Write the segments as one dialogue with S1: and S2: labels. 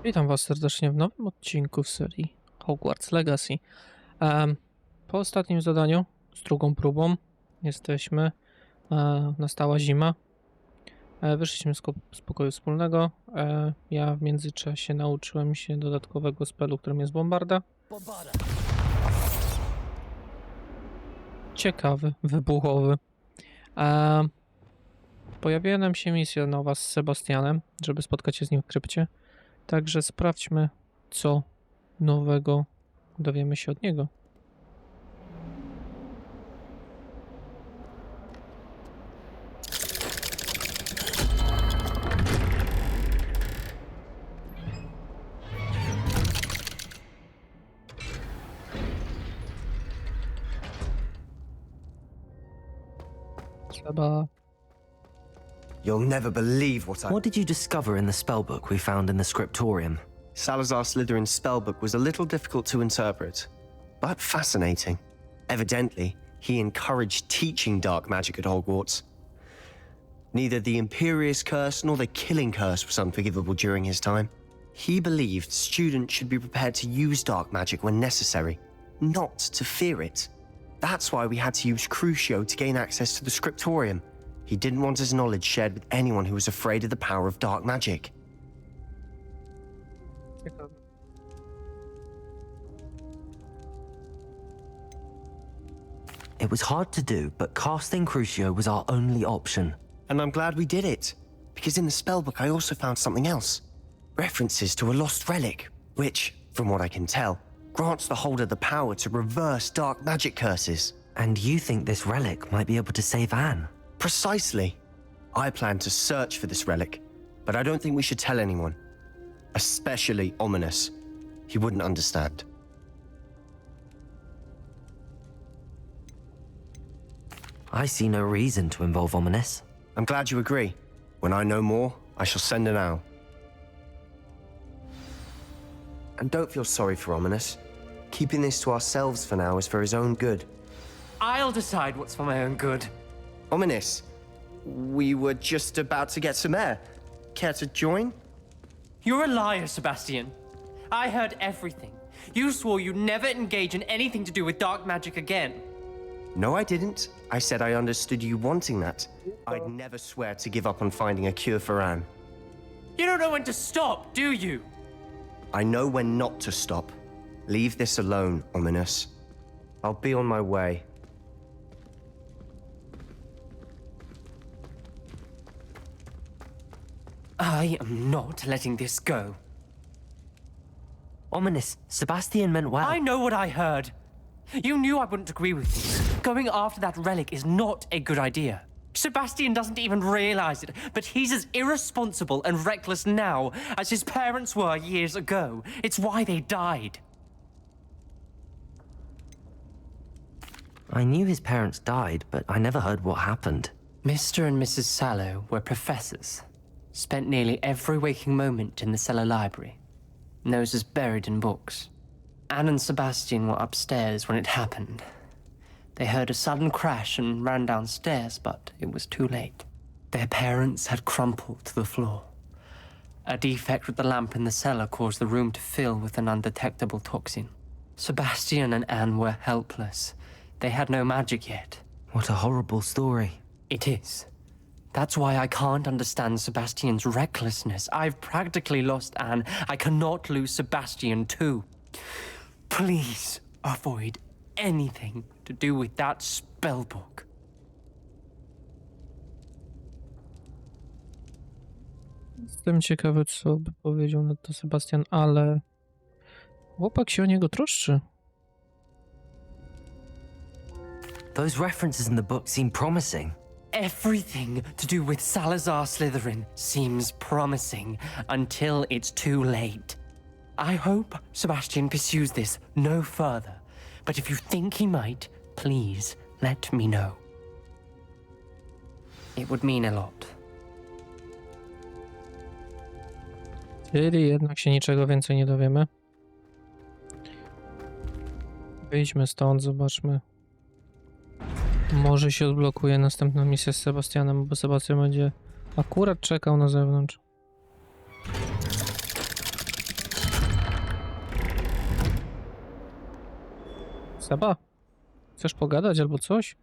S1: Witam Was serdecznie w nowym odcinku w serii Hogwarts Legacy. Po ostatnim zadaniu, z drugą próbą, jesteśmy. Nastała zima. Wyszliśmy z pokoju wspólnego. Ja w międzyczasie nauczyłem się dodatkowego spelu, którym jest bombarda. Ciekawy, wybuchowy. Pojawiła nam się misja nowa z Sebastianem, żeby spotkać się z nim w krypcie. Także sprawdźmy, co nowego dowiemy się od niego. Seba.
S2: You'll never believe what
S3: What did you discover in the spellbook we found in the scriptorium?
S2: Salazar Slytherin's spellbook was a little difficult to interpret, but fascinating. Evidently, he encouraged teaching dark magic at Hogwarts. Neither the Imperious Curse nor the Killing Curse was unforgivable during his time. He believed students should be prepared to use dark magic when necessary, not to fear it. That's why we had to use Crucio to gain access to the scriptorium. He didn't want his knowledge shared with anyone who was afraid of the power of dark magic.
S3: It was hard to do, but casting Crucio was our only option.
S2: And I'm glad we did it, because in the spellbook I also found something else. References to a lost relic, which, from what I can tell, grants the holder the power to reverse dark magic curses.
S3: And you think this relic might be able to save Anne?
S2: Precisely. I plan to search for this relic, but I don't think we should tell anyone. Especially Ominous. He wouldn't understand.
S3: I see no reason to involve Ominous.
S2: I'm glad you agree. When I know more, I shall send an owl. And don't feel sorry for Ominous. Keeping this to ourselves for now is for his own good.
S4: I'll decide what's for my own good.
S2: Ominous, we were just about to get some air. Care to join?
S4: You're a liar, Sebastian. I heard everything. You swore you'd never engage in anything to do with dark magic again.
S2: No, I didn't. I said I understood you wanting that. I'd never swear to give up on finding a cure for Anne.
S4: You don't know when to stop, do you?
S2: I know when not to stop. Leave this alone, Ominous. I'll be on my way.
S4: I am not letting this go.
S3: Ominous, Sebastian meant well.
S4: I know what I heard. You knew I wouldn't agree with you. Going after that relic is not a good idea. Sebastian doesn't even realize it, but he's as irresponsible and reckless now as his parents were years ago. It's why they died.
S3: I knew his parents died, but I never heard what happened.
S4: Mr. and Mrs. Sallow were professors. Spent nearly every waking moment in the cellar library. Noses buried in books. Anne and Sebastian were upstairs when it happened. They heard a sudden crash and ran downstairs, but it was too late. Their parents had crumpled to the floor. A defect with the lamp in the cellar caused the room to fill with an undetectable toxin. Sebastian and Anne were helpless. They had no magic yet.
S3: What a horrible story.
S4: It is. That's why I can't understand Sebastian's recklessness. I've practically lost Anne. I cannot lose Sebastian too. Please avoid anything to do with that spellbook.
S1: Jestem ciekawy, co by powiedział na to Sebastian, ale chłopak się o niego troszczy.
S3: Those references in the book seem promising.
S4: Everything to do with Salazar Slytherin seems promising until it's too late. I hope Sebastian pursues this no further, but if you think he might, please let me know. It would mean a lot.
S1: Czyli jednak się niczego więcej nie dowiemy. Wyjdźmy stąd, zobaczmy. Może się odblokuje następna misja z Sebastianem, bo Sebastian będzie akurat czekał na zewnątrz. Seba? Chcesz pogadać albo coś?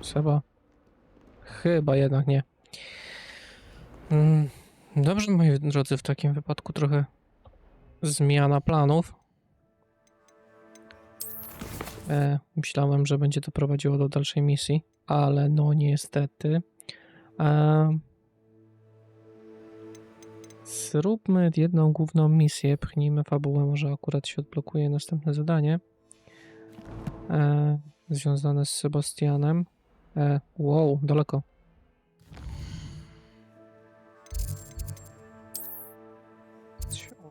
S1: Seba? Chyba jednak nie. Dobrze, moi drodzy, w takim wypadku trochę zmiana planów. Myślałem, że będzie to prowadziło do dalszej misji, ale no niestety. Zróbmy jedną główną misję, pchnijmy fabułę, może akurat się odblokuje następne zadanie. Związane z Sebastianem. Wow, daleko.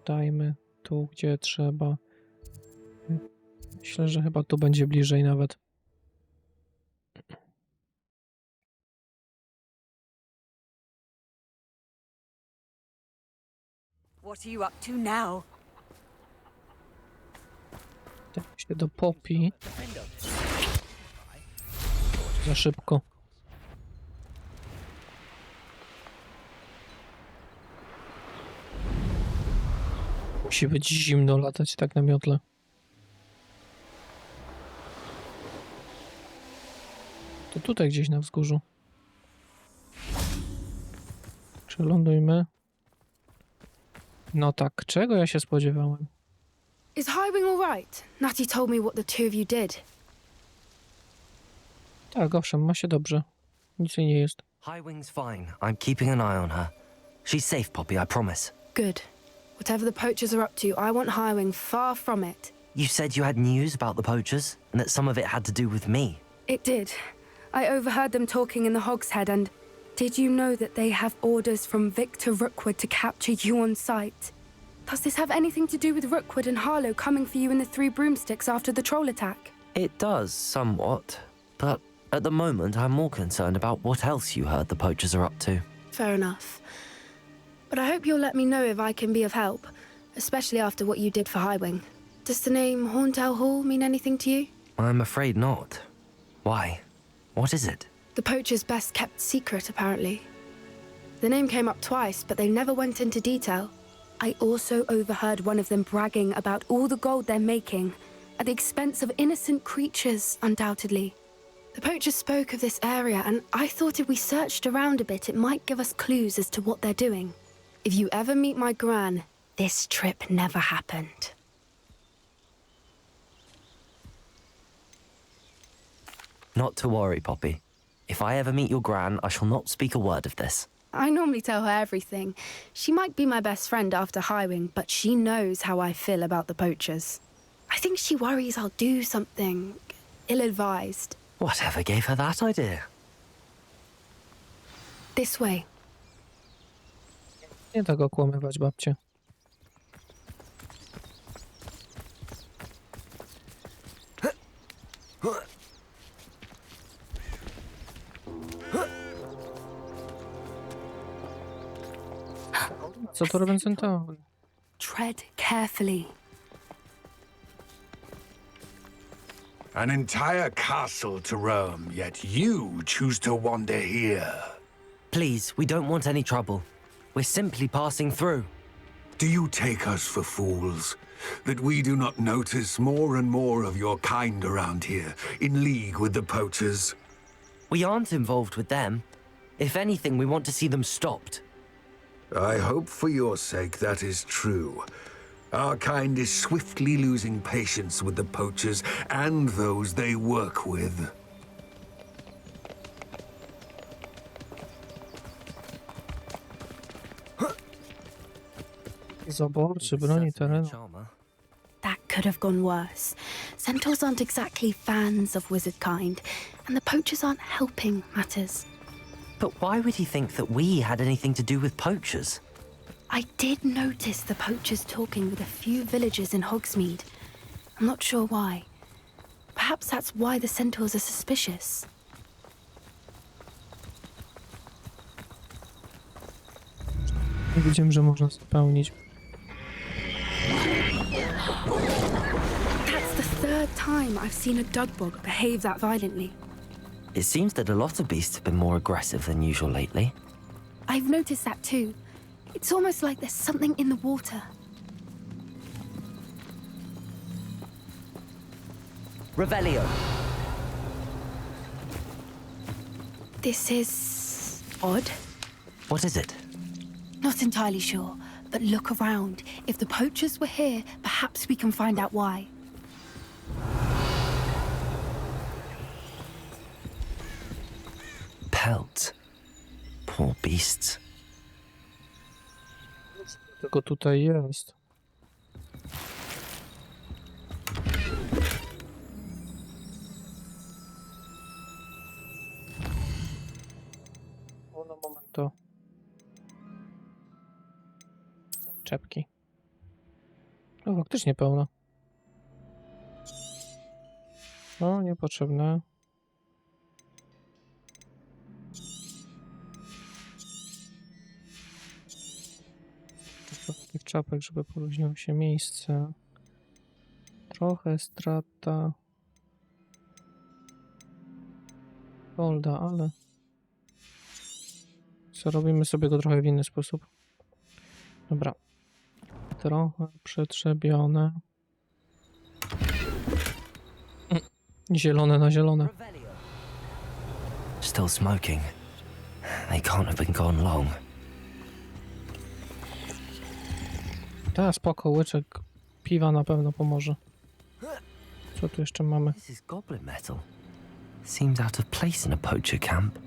S1: Dajmy tu, gdzie trzeba. Myślę, że chyba tu będzie bliżej nawet.
S5: What are you up to now?
S1: Tak się do Poppy. Za szybko. Musi być zimno latać tak na miotle. To tutaj gdzieś na wzgórzu. Przelądujmy. No tak, czego ja się spodziewałem?
S6: Is Highwing all right? Natty told me what the two of you did.
S1: Tak, owszem, ma się dobrze. Nic jej nie jest.
S3: Highwing's fine. I'm keeping an eye on her. She's safe, Poppy, I promise.
S6: Good. Whatever the poachers are up to, I want Highwing far from it.
S3: You said you had news about the poachers, and that some of it had to do with me.
S6: It did. I overheard them talking in the Hog's Head, and did you know that they have orders from Victor Rookwood to capture you on sight? Does this have anything to do with Rookwood and Harlow coming for you in the Three Broomsticks after the troll attack?
S3: It does, somewhat. But at the moment, I'm more concerned about what else you heard the poachers are up to.
S6: Fair enough. But I hope you'll let me know if I can be of help, especially after what you did for Highwing. Does the name Hauntel Hall mean anything to you?
S3: I'm afraid not. Why? What is it?
S6: The poacher's best kept secret, apparently. The name came up twice, but they never went into detail. I also overheard one of them bragging about all the gold they're making, at the expense of innocent creatures, undoubtedly. The poachers spoke of this area, and I thought if we searched around a bit, it might give us clues as to what they're doing. If you ever meet my gran, this trip never happened.
S3: Not to worry, Poppy. If I ever meet your gran, I shall not speak a word of this.
S6: I normally tell her everything. She might be my best friend after Highwing, but she knows how I feel about the poachers. I think she worries I'll do something ill-advised.
S3: Whatever gave her that idea?
S6: This way.
S1: Nie tak okłamywać babcię. Co to robią centaury?
S6: Tread carefully.
S7: An entire castle to roam, yet you choose to wander here.
S3: Please, we don't want any trouble. We're simply passing through.
S7: Do you take us for fools? That we do not notice more and more of your kind around here, in league with the poachers?
S3: We aren't involved with them. If anything, we want to see them stopped.
S7: I hope for your sake that is true. Our kind is swiftly losing patience with the poachers and those they work with.
S1: Zaborczy broni terenu.
S3: Charmer.
S6: That could have gone worse. Centaurs aren't exactly fans of wizard kind, and the poachers aren't helping matters.
S3: But why would he think that we had anything to do with poachers?
S6: I did notice the poachers talking with a few villagers in Hogsmeade. I'm not sure why. Perhaps that's why the centaurs are suspicious.
S1: Widzimy, że można spełnić.
S6: That's the third time I've seen a dugbog behave that violently.
S3: It seems that a lot of beasts have been more aggressive than usual lately.
S6: I've noticed that too. It's almost like there's something in the water.
S3: Revelio.
S6: This is odd.
S3: What is it?
S6: Not entirely sure, but look around. If the poachers were here, perhaps we can find out why.
S3: Pelts. Poor beasts.
S1: Tylko tutaj jest. O, no momento. Czepki. O, faktycznie pełno. O, niepotrzebne. Tych czapek, żeby poluźniło się miejsce. Trochę strata golda, ale zrobimy sobie go trochę w inny sposób. Dobra. Trochę przetrzebione. Zielone na zielone.
S3: Still smoking. They can't have been gone long.
S1: Ta, spoko, łyczek piwa na pewno pomoże. Co tu jeszcze mamy?
S3: This is goblin metal. Seems out of place in a poacher camp.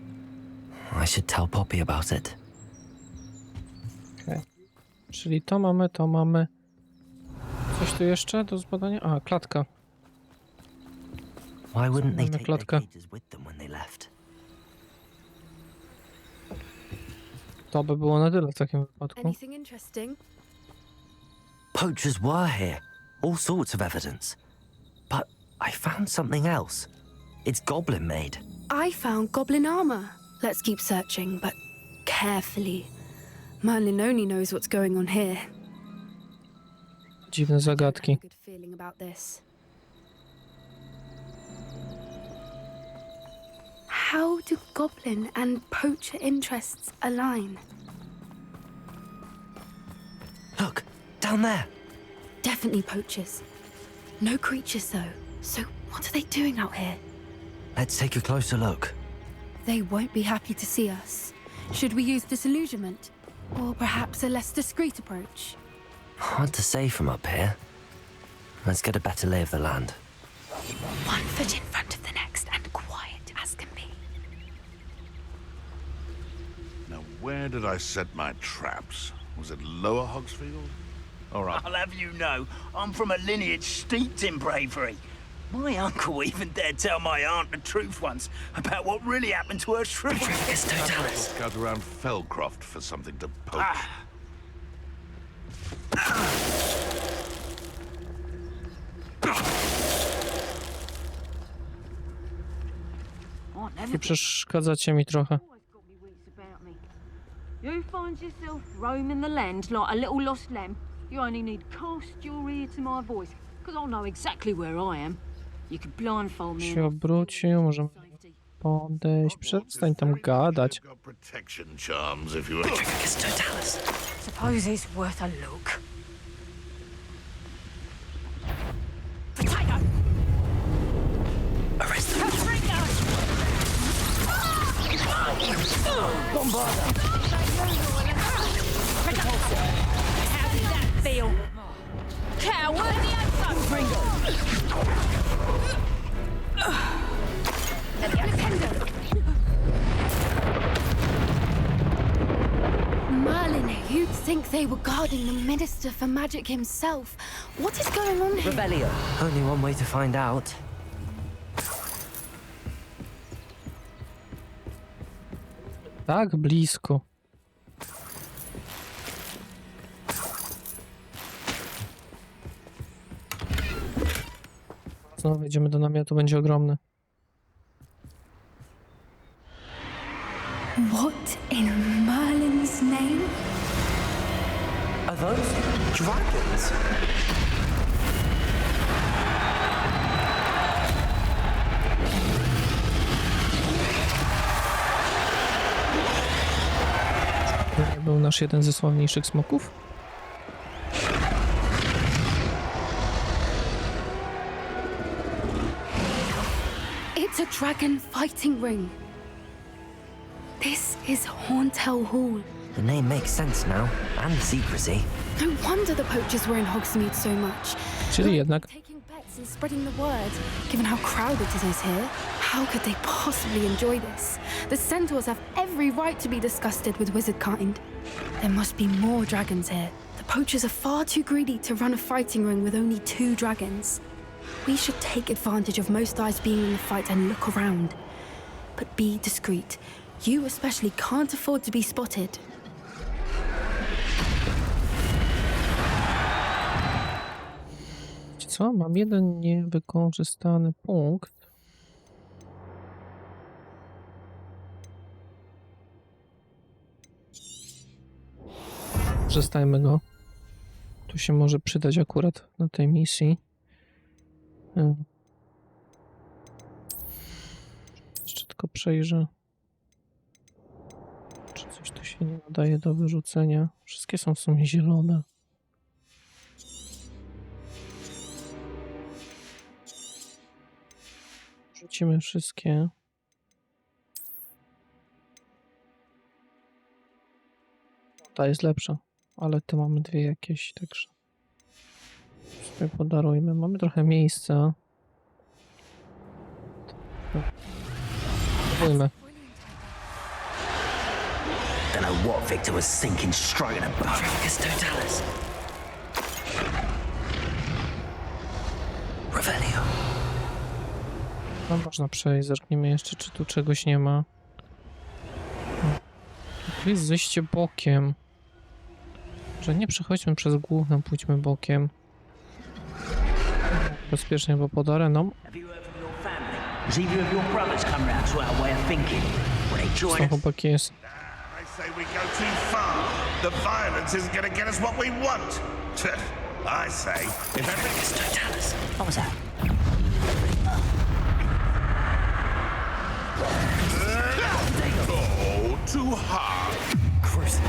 S3: I should tell Poppy about it.
S1: Okay. Czyli to mamy, to mamy. Coś tu jeszcze do zbadania? A, klatka.
S3: Why wouldn't they take their
S1: klatkę.
S3: cages with them when they left?
S1: To by było na tyle w takim wypadku.
S6: Anything interesting?
S3: Poachers were here. All sorts of evidence. But I found something else. It's goblin made.
S6: I found goblin armor. Let's keep searching, but carefully. Merlin only knows what's going on here.
S1: Dziwne
S6: I have a
S1: zagadki.
S6: good feeling about this. How do goblin and poacher interests align?
S3: Look, down there.
S6: Definitely poachers. No creatures though. So what are they doing out here?
S3: Let's take a closer look.
S6: They won't be happy to see us. Should we use disillusionment? Or perhaps a less discreet approach?
S3: Hard to say from up here. Let's get a better lay of the land.
S6: One foot in front of the next and quiet as can be.
S8: Now, where did I set my traps? Was it Lower Hogsfield? All right.
S9: I'll have you know, I'm from a lineage steeped in bravery. My uncle even dared tell my aunt the truth once about what really happened to her shriveled
S3: Totalis.
S8: Scout around Fellcroft for something to poke.
S1: Nie przeszkadzacie mi trochę.
S10: You find yourself roaming the land like a little lost lamb, you only need cast your ear to my voice, because I'll know exactly where I am. You could blindfold me
S1: Się obrócił, możemy podejść. Przestań tam gadać.
S8: Got protection charms if you
S3: Totalis.
S10: Suppose it's worth a look. Potato!
S3: Arrest them.
S10: How did that feel? Coward!
S6: Merlin, you'd think they were guarding the Minister for Magic himself. What is going on here?
S3: Revelio. Only one way to find out.
S1: Tak blisko. Znowu wejdziemy do namiotu, będzie ogromny.
S6: What in Merlin's name?
S3: Are those dragons?
S1: To nie był nasz jeden ze sławniejszych smoków?
S6: dragon fighting ring. This is Hauntel Hall.
S3: The name makes sense now, and the secrecy.
S6: No wonder the poachers were in Hogsmeade so much.
S1: Czyli jednak
S6: Taking bets and spreading the word. Given how crowded it is here, how could they possibly enjoy this? The centaurs have every right to be disgusted with wizard kind. There must be more dragons here. The poachers are far too greedy to run a fighting ring with only 2 dragons. We should take advantage of most eyes being in the fight and look around. But be discreet. You especially can't afford to be spotted.
S1: co? Mam jeden niewykorzystany punkt. Korzystajmy go. Tu się może przydać akurat na tej misji. Jeszcze tylko przejrzę, czy coś tu się nie nadaje do wyrzucenia. Wszystkie są w sumie zielone. Rzucimy wszystkie. Ta jest lepsza, ale te mamy dwie jakieś, także sobie podarujmy. Mamy trochę miejsca. Spróbujmy.
S3: Don't know what Victor was thinking, striking a bow. Totalis. Revelio.
S1: No można przejść, zerknijmy jeszcze, czy tu czegoś nie ma. Tu jest zejście bokiem. Że nie przechodźmy przez główną, pójdźmy bokiem. Bezpiecznie, bo pod areną. Co chłopaki jest?
S8: Say we go too far. The violence isn't going to get us what we want. I say, if everything...
S3: What was that?
S8: Oh, too hard.
S3: Chris.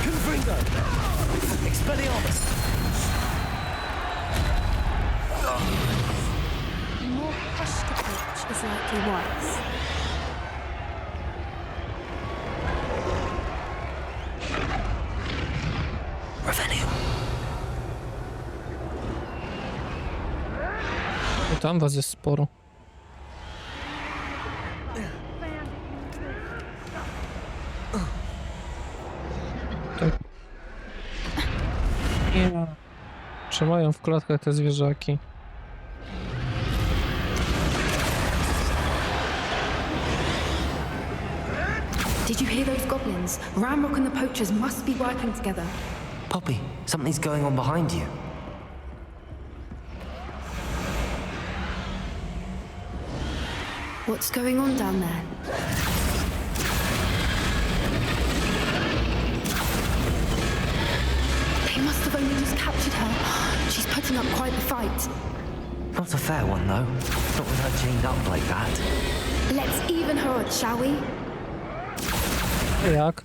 S3: Confringo. Expelliarmus.
S6: More hushed approach is likely wise.
S3: Revelio.
S1: I tam was jest sporo. Tak. Nie. Trzymają w klatkach te zwierzaki.
S6: Did you hear those goblins? Ramrock and the poachers must be working together.
S3: Poppy, something's going on behind you.
S6: What's going on down there? They must have only just captured her. She's putting up quite the fight.
S3: Not a fair one, though. Not with her chained up like that.
S6: Let's even her odds, shall we?
S1: Jak?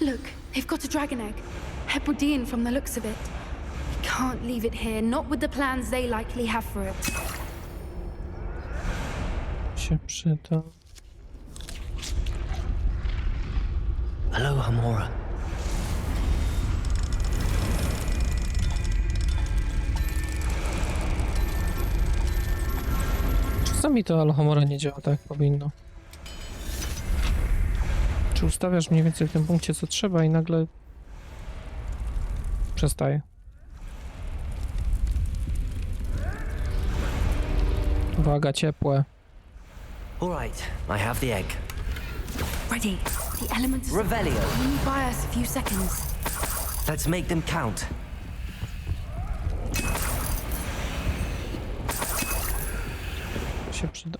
S6: Look, they've got a dragon egg. Hebridean from the looks of it. We can't leave it here, not with the plans they likely have for it.
S1: Się przyda.
S3: Aloha, Mora.
S1: Czasami to Alohomora nie działa tak, jak powinno. Czy ustawiasz mniej więcej w tym punkcie, co trzeba i nagle przestaje. Uwaga, ciepłe.
S3: All right, I have the egg.
S6: Ready. The element is...
S3: Revelio.
S6: Only buy us a few seconds.
S3: Let's make them count.
S1: Się przyda.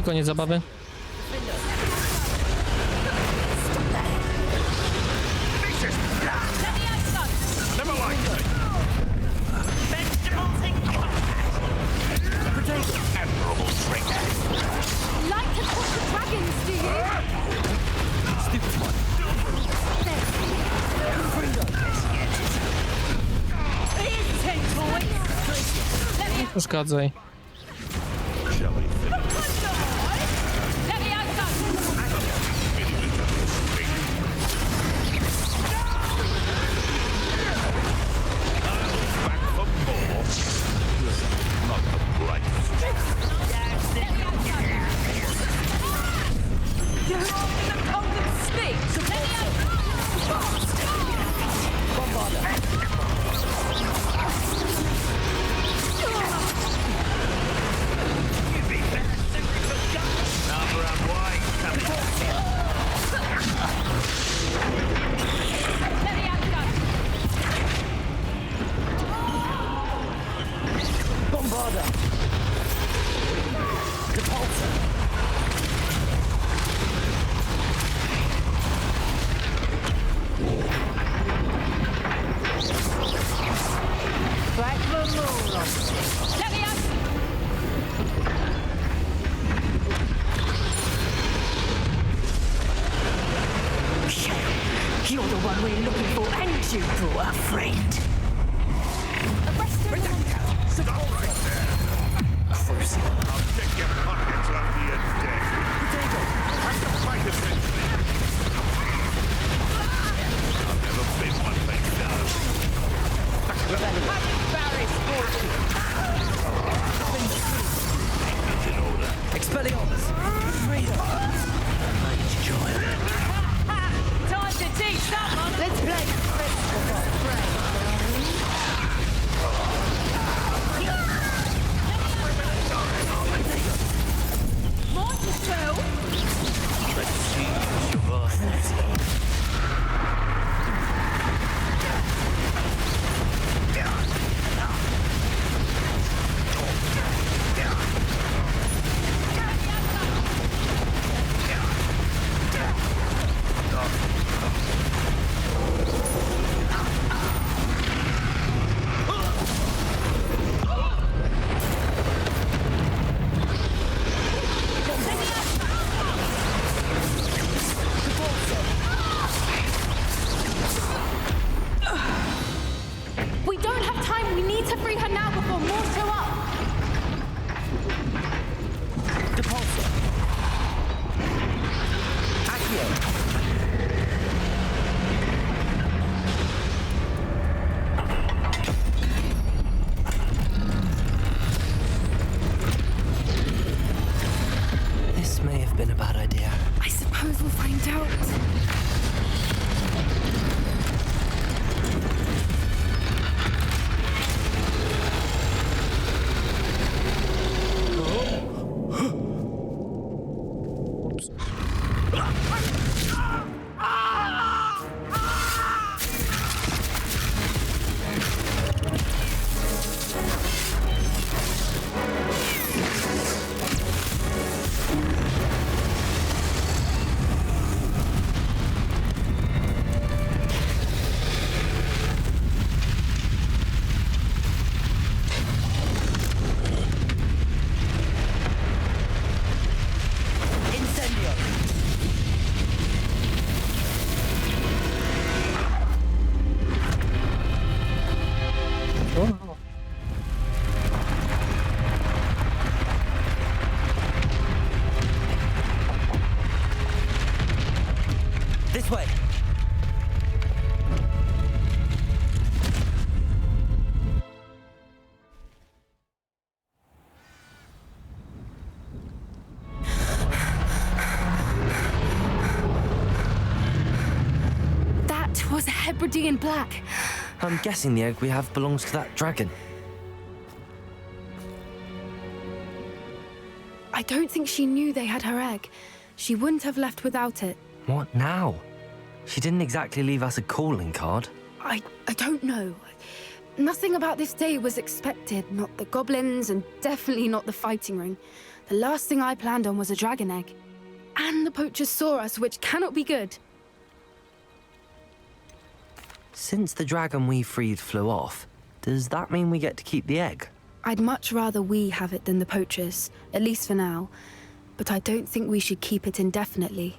S1: I koniec zabawy.
S6: Like to push the dragons, do you?
S3: Stupid one.
S1: Nie przeszkadzaj.
S10: You're the one we're looking for, and you brought a friend.
S8: Stop right there! I'll check your pockets after you're dead. Have to fight eventually. I've never been one like that. In order.
S3: Expelliarmus!
S10: Time to teach someone. Let's play. Might as well.
S3: Let's see your boss.
S6: We don't have time. We need to free her now before more show up.
S3: Depulso. Accio. This may have been a bad idea.
S6: I suppose we'll find out.
S3: This way.
S6: That was a Hebridean black.
S3: I'm guessing the egg we have belongs to that dragon.
S6: I don't think she knew they had her egg. She wouldn't have left without it.
S3: What now? She didn't exactly leave us a calling card.
S6: I don't know. Nothing about this day was expected. Not the goblins, and definitely not the fighting ring. The last thing I planned on was a dragon egg. And the poachers saw us, which cannot be good.
S3: Since the dragon we freed flew off, does that mean we get to keep the egg?
S6: I'd much rather we have it than the poachers, at least for now. But I don't think we should keep it indefinitely.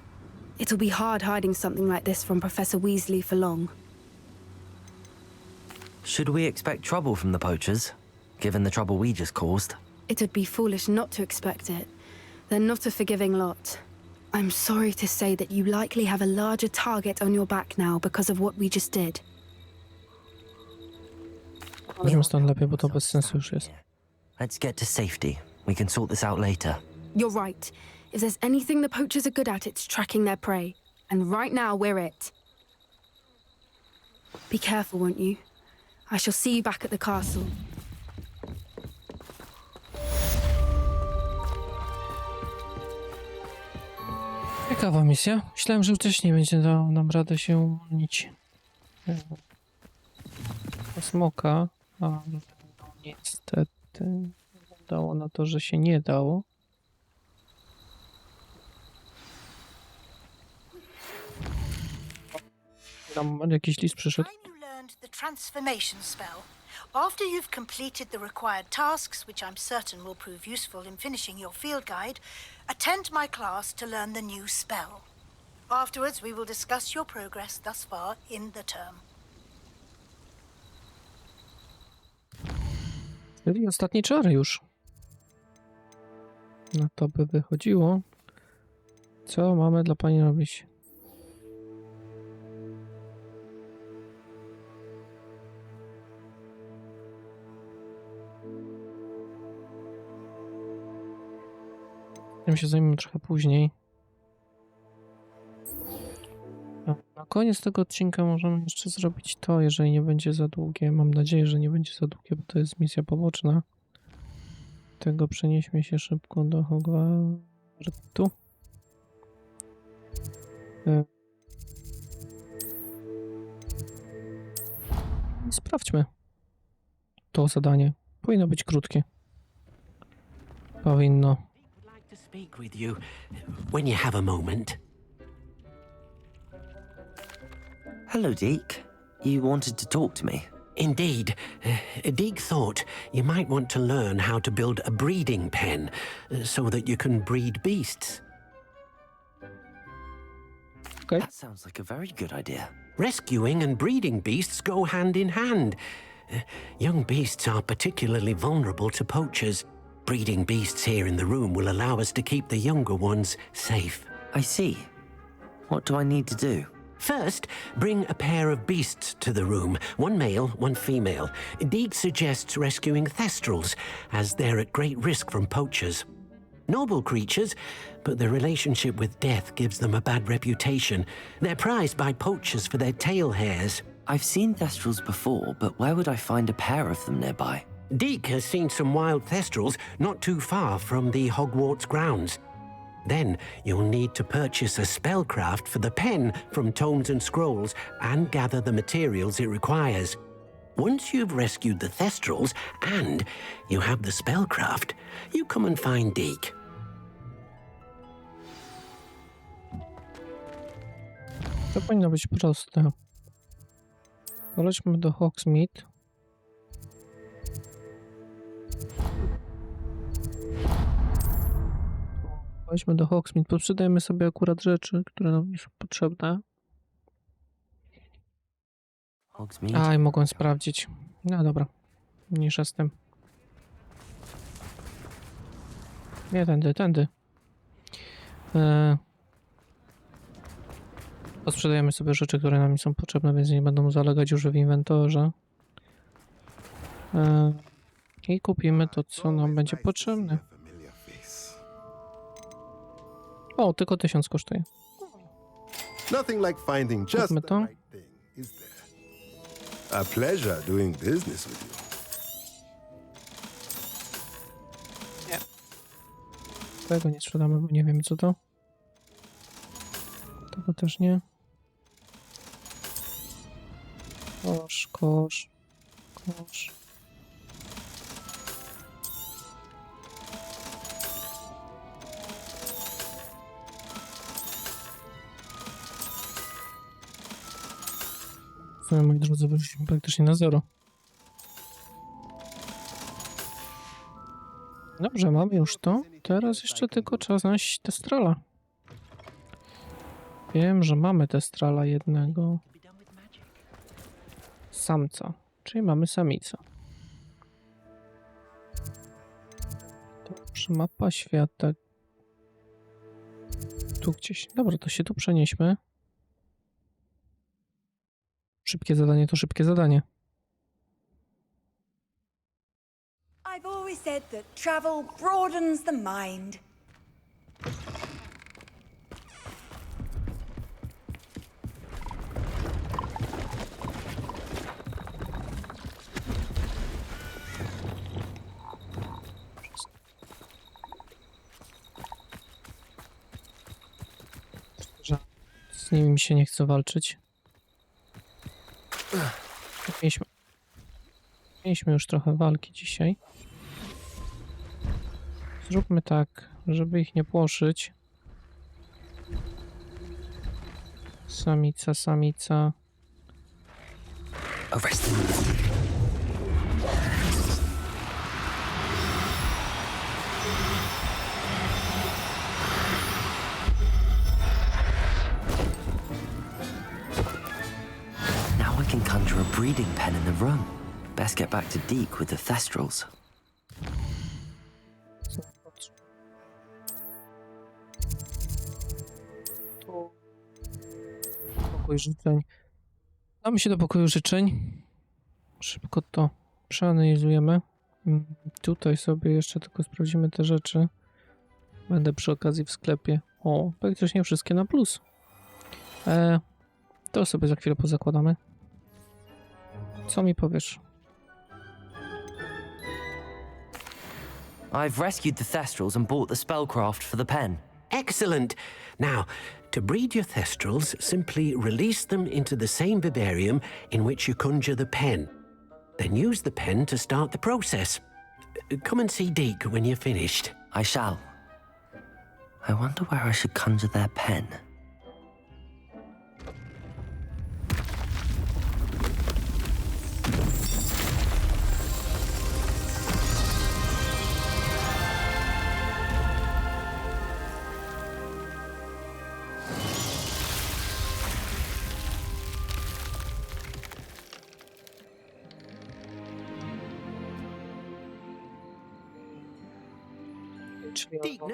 S6: It'll be hard hiding something like this from Professor Weasley for long.
S3: Should we expect trouble from the poachers, given the trouble we just caused?
S6: It would be foolish not to expect it. They're not a forgiving lot. I'm sorry to say that you likely have a larger target on your back now because of what we just did.
S1: Chodźmy stąd lepiej, bo to bez sensu już jest.
S3: Let's get to safety. We can sort this out later.
S6: You're right. If there's anything the poachers are good at, it's tracking their prey. And right now, we're it. Be careful, won't you? I shall see you back at the castle.
S1: Ciekawa misja. Myślałem, że wcześniej będzie dało nam radę się uwolnić smoka, a niestety wyglądało na to, że się nie dało. Nam jakiś list przyszedł.
S11: The transformation spell. After you've completed the required tasks, which I'm certain will prove useful in finishing your field guide, attend my class to learn the new spell. Afterwards, we will discuss your progress thus far in the term.
S1: Czyli ostatni czar już. No to by wychodziło. Co mamy dla pani robić? Tym się zajmę trochę później. Na koniec tego odcinka możemy jeszcze zrobić to, jeżeli nie będzie za długie. Mam nadzieję, że nie będzie za długie, bo to jest misja poboczna. Tego przenieśmy się szybko do Hogwartu. Sprawdźmy to zadanie. Powinno być krótkie. Powinno.
S12: To speak with you when you have a moment.
S3: Hello, Deke. You wanted to talk to me?
S12: Indeed. Deek thought you might want to learn how to build a breeding pen so that you can breed beasts.
S1: Okay.
S3: That sounds like a very good idea.
S12: Rescuing and breeding beasts go hand in hand. Young beasts are particularly vulnerable to poachers. Breeding beasts here in the room will allow us to keep the younger ones safe.
S3: I see. What do I need to do?
S12: First, bring a pair of beasts to the room. One male, one female. Deek suggests rescuing thestrals, as they're at great risk from poachers. Noble creatures, but their relationship with death gives them a bad reputation. They're prized by poachers for their tail hairs.
S3: I've seen thestrals before, but where would I find a pair of them nearby?
S12: Deek has seen some wild thestrals not too far from the Hogwarts grounds. Then you'll need to purchase a spellcraft for the pen from Tomes and Scrolls and gather the materials it requires. Once you've rescued the thestrals and you have the spellcraft, you come and find Deek.
S1: To powinno być proste. Polećmy do Hogsmeade. Chodźmy do Hogsmeade, posprzedajmy sobie akurat rzeczy, które nam są potrzebne. Aj, mogłem sprawdzić. No dobra, mniejsza z tym. Nie, tędy. Posprzedajemy sobie rzeczy, które nam są potrzebne, więc nie będą zalegać już w inwentorze. I kupimy to, co nam będzie potrzebne. O, tylko 1000 kosztuje.
S13: Nothing like finding just the right thing, is there? A pleasure doing business with you.
S1: Nie. Tego nie sprzedamy, bo nie wiem co to. Tego też nie. Kosz. W sumie, moi drodzy, wyszliśmy praktycznie na zero. Dobrze, mamy już to. Teraz jeszcze tylko trzeba znaleźć testrala. Wiem, że mamy testrala jednego. Samca. Czyli mamy samicę. Dobrze, mapa świata. Tu gdzieś. Dobra, to się tu przenieśmy. Szybkie zadanie to szybkie zadanie.
S5: I've always said that travel broadens the mind.
S1: Z nimi mi się nie chce walczyć. Mieliśmy już trochę walki dzisiaj. Zróbmy tak, żeby ich nie płoszyć. Samica, samica.
S3: Now I can conjure a breeding pen in the room. Best get back to Deke with the thestrals.
S1: Pokój życzeń. Damy się do pokoju życzeń. Szybko to przeanalizujemy. Tutaj sobie jeszcze tylko sprawdzimy te rzeczy. Będę przy okazji w sklepie. O, praktycznie wszystkie na plus. To sobie za chwilę pozakładamy. Co mi powiesz?
S3: I've rescued the thestrals and bought the spellcraft for the pen.
S12: Excellent. Now, to breed your thestrals, simply release them into the same vivarium in which you conjure the pen. Then use the pen to start the process. Come and see Deke when you're finished.
S3: I shall. I wonder where I should conjure their pen.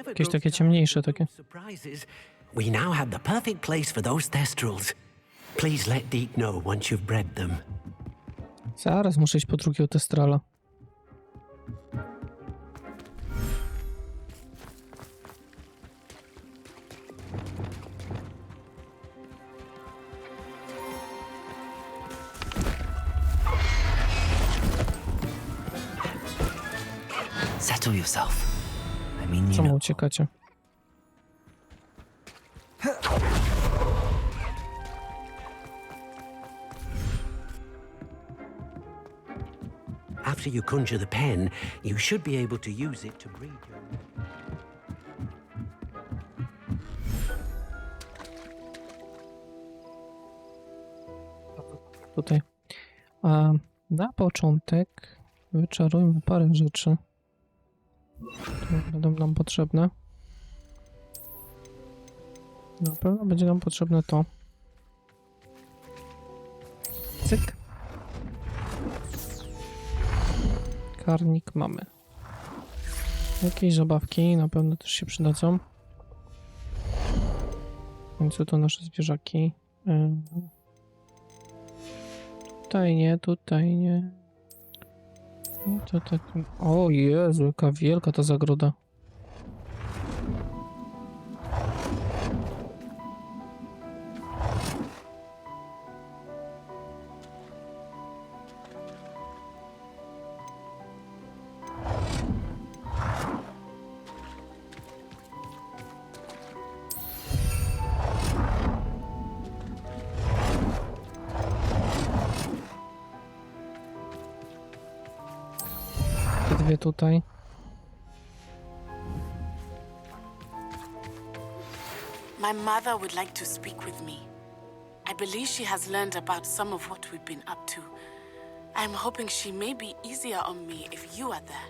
S1: Jakieś takie ciemniejsze takie.
S12: We now have the perfect place for those thestrals. Please let Deke know once you've bred them.
S1: Zaraz muszę iść po drugiego testrala.
S3: Settle yourself. I mean, you
S1: Czemu
S3: know.
S1: uciekacie?
S12: After you conjure the pen, you should be able to use it to breed your...
S1: Tutaj. A na początek wyczarujmy parę rzeczy, które będą nam potrzebne. Na pewno będzie nam potrzebne to. Cyk. Karnik mamy. Jakieś zabawki na pewno też się przydadzą. W końcu to nasze zwierzaki. Tutaj nie, tutaj nie. I to tak. O Jezu, jaka wielka ta zagroda. Dwie tutaj.
S14: My mother would like to speak with me. I believe she has learned about some of what we've been up to. I'm hoping she may be easier on me if you are there.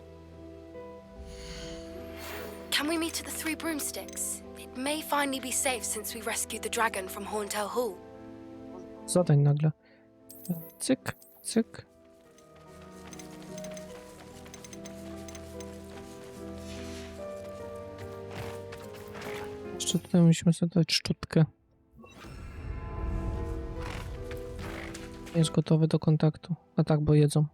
S6: Can we meet at the Three Broomsticks? It may finally be safe since we rescued the dragon from Horntail Hall.
S1: Zadań nagle. Cyk, cyk. Jeszcze tutaj musimy zadać szczotkę. Jest gotowy do kontaktu. A tak, bo jedzą.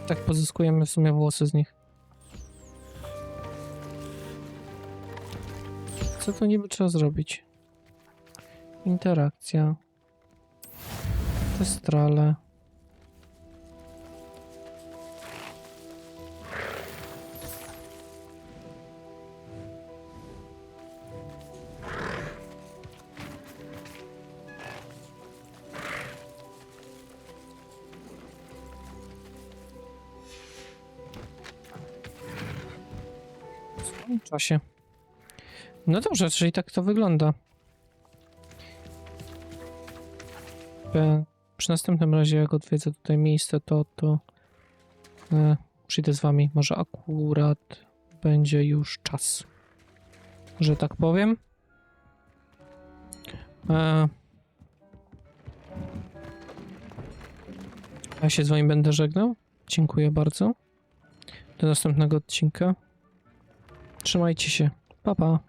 S1: Tak pozyskujemy w sumie włosy z nich. Co to niby trzeba zrobić? Interakcja. Testrale. W swoim czasie. No dobrze, czyli tak to wygląda. Przy następnym razie, jak odwiedzę tutaj miejsce, to przyjdę z wami. Może akurat będzie już czas, że tak powiem. Ja się z wami będę żegnał. Dziękuję bardzo. Do następnego odcinka. Trzymajcie się. Pa, pa.